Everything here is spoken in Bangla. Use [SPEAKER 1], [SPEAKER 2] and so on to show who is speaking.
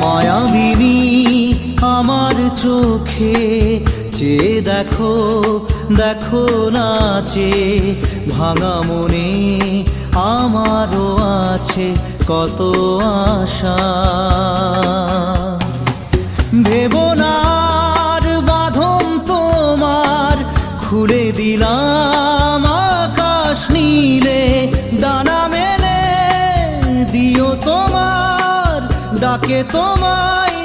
[SPEAKER 1] মায়াবিনী আমার চোখে চেয়ে দেখো, দেখো নাচে ভাঙা মনে আমারও আছে কত আশা। ভেবনার বাঁধন তোমার খুলে দিলাম আকাশ নীলে, ডানা মেলে দিও তোমার ডাকে তোমায়